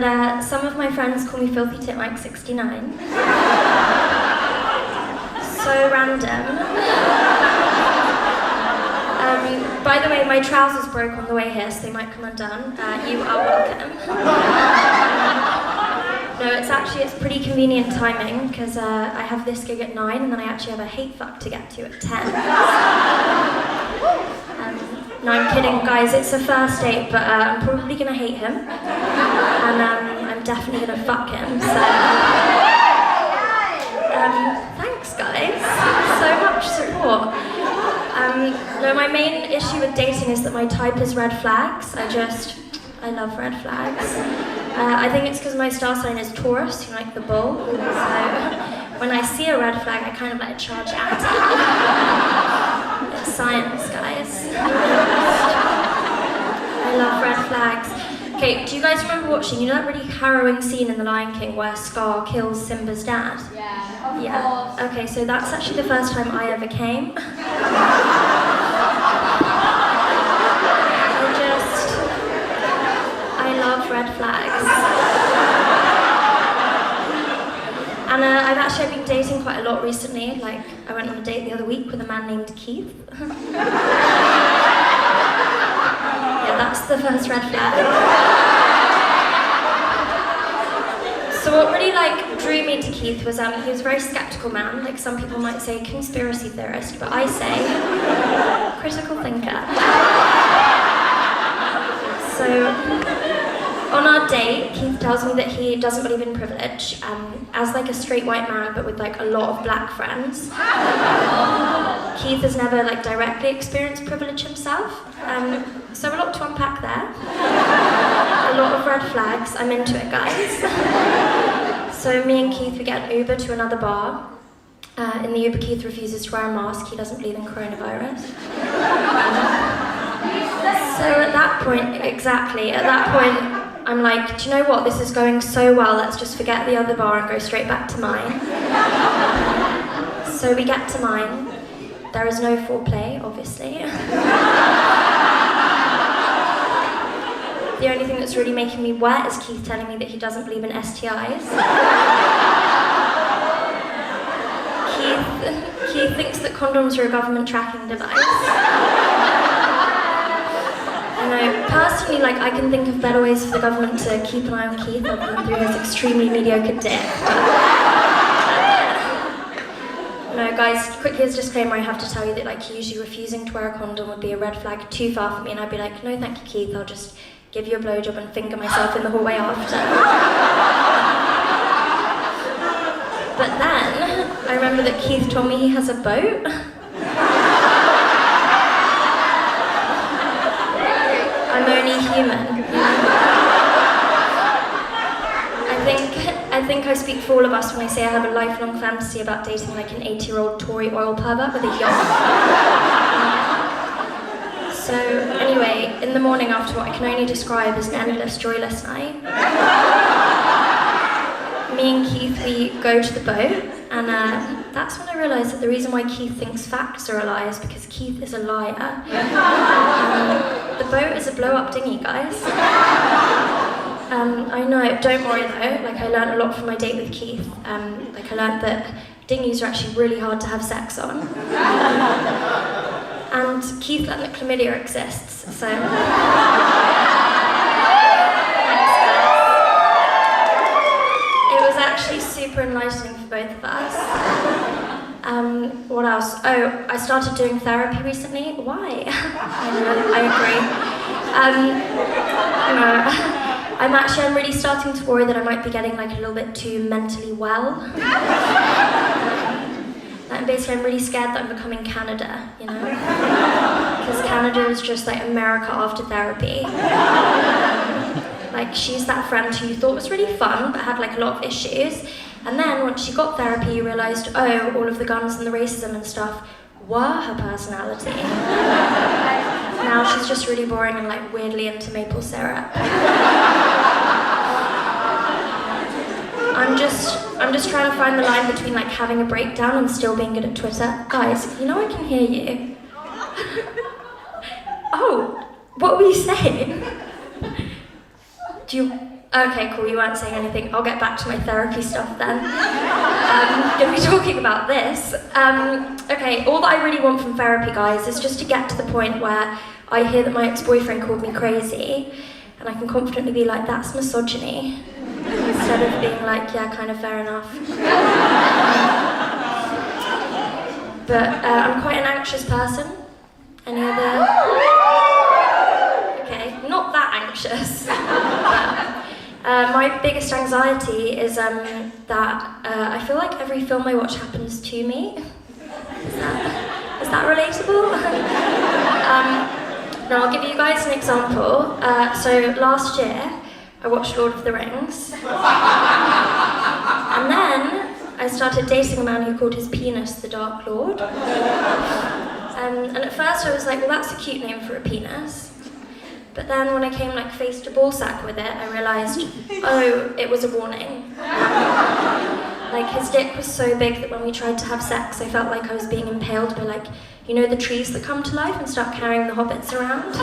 And some of my friends call me Filthy Tit Mike 69. So random. By the way, my trousers broke on the way here, so they might come undone. You are welcome. No, it's pretty convenient timing, because I have this gig at 9, and then I actually have a hate fuck to get to at 10. No, I'm kidding, guys, it's a first date, but I'm probably going to hate him. And I'm definitely going to fuck him, so... thanks, guys. So much support. No, my main issue with dating is that my type is red flags. I love red flags. I think it's because my star sign is Taurus, you know, like the bull. So when I see a red flag, I kind of like charge at it. It's science, guys. I love red flags. Okay, do you guys remember watching, you know that really harrowing scene in The Lion King where Scar kills Simba's dad? Yeah. Okay, so that's actually the first time I ever came. I love red flags. And I've actually been dating quite a lot recently. Like, I went on a date the other week with a man named Keith. Yeah, that's the first red flag. So what really drew me to Keith was he was a very skeptical man. Like some people might say conspiracy theorist, but I say critical thinker. So on our date, Keith tells me that he doesn't believe in privilege, as like a straight white man, but with like a lot of black friends. Keith has never directly experienced privilege himself, so a lot to unpack there. A lot of red flags. I'm into it, guys. So me and Keith, we get an Uber to another bar. In the Uber, Keith refuses to wear a mask. He doesn't believe in coronavirus. So at that point, I'm like, do you know what? This is going so well. Let's just forget the other bar and go straight back to mine. So we get to mine. There is no foreplay, obviously. The only thing that's really making me wet is Keith telling me that he doesn't believe in STIs. Keith thinks that condoms are a government tracking device. I know, personally, I can think of better ways for the government to keep an eye on Keith other than through his extremely mediocre dick. No, guys, quickly as a disclaimer, I have to tell you that usually refusing to wear a condom would be a red flag too far for me, and I'd be like, no thank you, Keith, I'll just give you a blowjob and finger myself in the hallway after. But then, I remember that Keith told me he has a boat. I'm only human, you know? I think I speak for all of us when I say I have a lifelong fantasy about dating an 80-year-old Tory oil pervert with a yacht. So anyway, in the morning after what I can only describe as an endless, joyless night, me and Keith, we go to the boat, and that's when I realised that the reason why Keith thinks facts are a lie is because Keith is a liar. The boat is a blow-up dinghy, guys. I know, don't worry though, I learned a lot from my date with Keith. I learned that dinghies are actually really hard to have sex on. And Keith learned that chlamydia exists, so... Thanks, guys. It was actually super enlightening for both of us. What else? Oh, I started doing therapy recently. Why? I agree. I'm really starting to worry that I might be getting a little bit too mentally well. And basically I'm really scared that I'm becoming Canada, you know? Because Canada is just America after therapy. She's that friend who you thought was really fun, but had a lot of issues. And then once she got therapy, you realised, oh, all of the guns and the racism and stuff were her personality. Now she's just really boring and weirdly into maple syrup. I'm just trying to find the line between having a breakdown and still being good at Twitter. Guys, you know I can hear you. Oh, what were you saying? Okay, cool, you weren't saying anything. I'll get back to my therapy stuff then. Gonna be talking about this. Okay, all that I really want from therapy, guys, is just to get to the point where I hear that my ex-boyfriend called me crazy, and I can confidently be like, that's misogyny, instead of being like, yeah, kind of fair enough. But I'm quite an anxious person. Any other? Okay, not that anxious. My biggest anxiety is that I feel like every film I watch happens to me. Is that relatable? Now I'll give you guys an example. So last year I watched Lord of the Rings, and then I started dating a man who called his penis the Dark Lord. And at first I was like, well, that's a cute name for a penis. But then when I came like face to ballsack with it, I realised, oh, it was a warning. Like his dick was so big that when we tried to have sex, I felt like I was being impaled by like, you know, the trees that come to life and start carrying the hobbits around.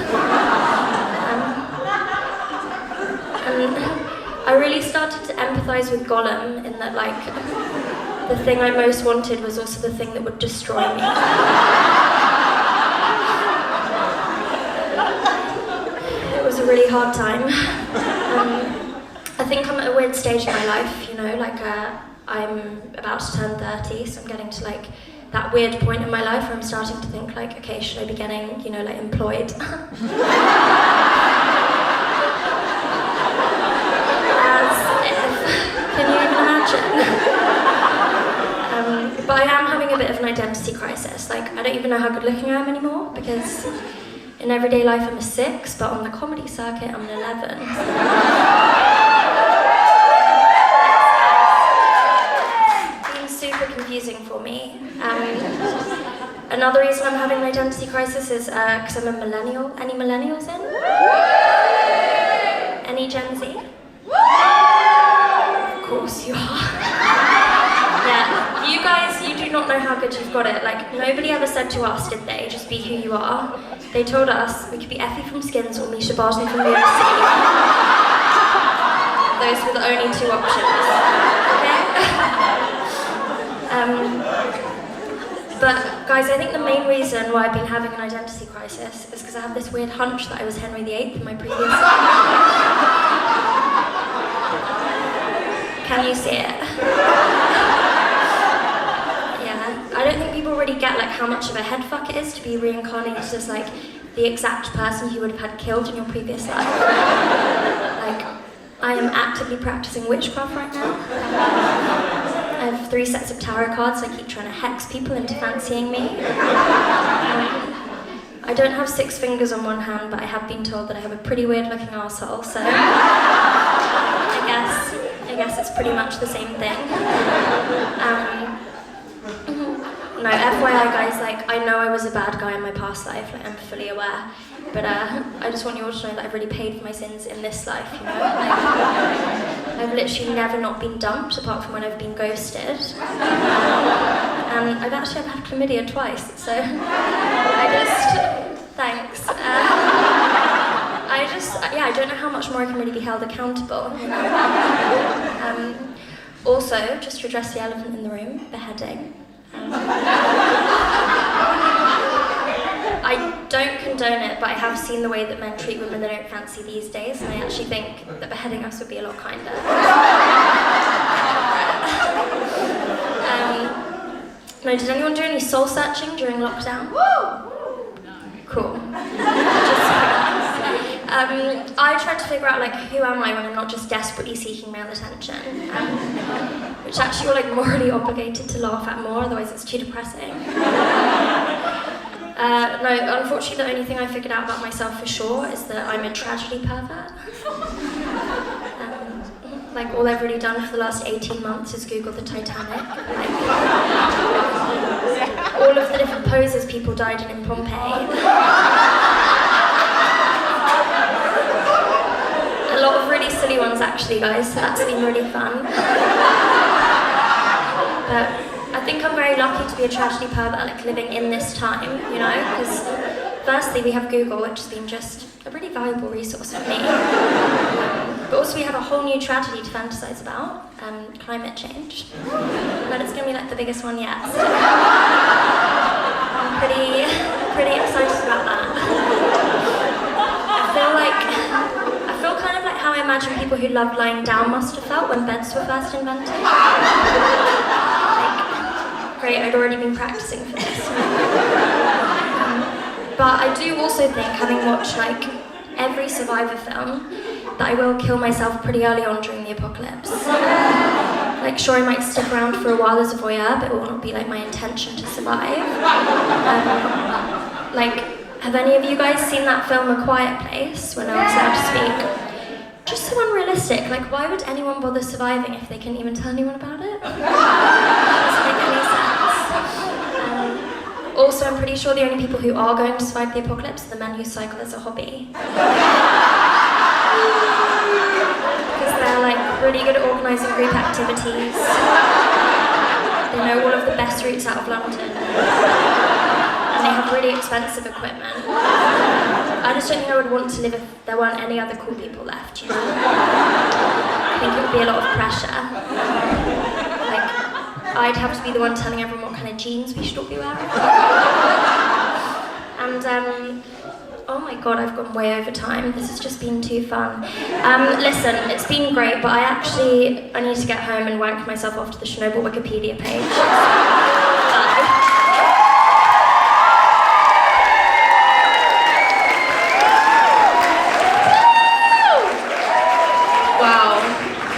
And I really started to empathise with Gollum in that like, the thing I most wanted was also the thing that would destroy me. It was a really hard time. I think I'm at a weird stage in my life, you know, like I'm about to turn 30, so I'm getting to like that weird point in my life where I'm starting to think like, okay, should I be getting, you know, like employed? As if, can you even imagine? But I am having a bit of an identity crisis. Like, I don't even know how good looking I am anymore, because in everyday life I'm a 6, but on the comedy circuit I'm an 11. It's been super confusing for me. Another reason I'm having an identity crisis is because I'm a millennial. Any millennials in? Any Gen Z? Of course you are. Yeah, you guys, you do not know how good you've got it. Like, nobody ever said to us, did they, just be who you are. They told us we could be Effie from Skins or Misha Barton from the OC. Those were the only 2 options, okay? But guys, I think the main reason why I've been having an identity crisis is because I have this weird hunch that I was Henry VIII in my previous life. Can you see it? I don't think people really get like how much of a headfuck it is to be reincarnated as like the exact person you would have had killed in your previous life. Like, I am actively practicing witchcraft right now. I have 3 sets of tarot cards. I keep trying to hex people into fancying me. I don't have 6 fingers on one hand, but I have been told that I have a pretty weird looking arsehole, so I guess it's pretty much the same thing. No, FYI guys, like, I know I was a bad guy in my past life, like, I'm fully aware, but I just want you all to know that I've really paid for my sins in this life, you know? Like, I've literally never not been dumped, apart from when I've been ghosted. And I've had chlamydia twice, so thanks. I don't know how much more I can really be held accountable, you know? Also, just to address the elephant in the room, beheading. I don't condone it, but I have seen the way that men treat women they don't fancy these days, and I actually think that beheading us would be a lot kinder. No, did anyone do any soul searching during lockdown? Cool. I tried to figure out like who am I when I'm not just desperately seeking male attention, which actually you're like morally obligated to laugh at more, otherwise it's too depressing. No, unfortunately the only thing I figured out about myself for sure is that I'm a tragedy pervert. Like all I've really done for the last 18 months is Google the Titanic. Like, all of the different poses people died in Pompeii. A lot of really silly ones actually, guys, so that's been really fun. But I think I'm very lucky to be a tragedy pervert, like living in this time, you know, because firstly we have Google, which has been just a really valuable resource for me. But also we have a whole new tragedy to fantasize about, climate change. But it's going to be like the biggest one yet. So I'm pretty excited about that. I feel kind of like how I imagine people who loved lying down must have felt when beds were first invented. Like, great, I'd already been practicing for this. But I do also think, having watched like every Survivor film, that I will kill myself pretty early on during the apocalypse. Like, sure, I might stick around for a while as a voyeur, but it will not be like my intention to survive. Like, have any of you guys seen that film A Quiet Place, when no one's allowed to speak? Just so unrealistic. Like, why would anyone bother surviving if they couldn't even tell anyone about it? It doesn't make any sense. Also, I'm pretty sure the only people who are going to survive the apocalypse are the men who cycle as a hobby. Because they're like pretty good at organising group activities. They know all of the best routes out of London. And they have really expensive equipment. I just don't think I would want to live if there weren't any other cool people left, you know? I think it would be a lot of pressure. Like, I'd have to be the one telling everyone what kind of jeans we should all be wearing. And, oh my god, I've gone way over time. This has just been too fun. Listen, it's been great, but I need to get home and wank myself off to the Chernobyl Wikipedia page.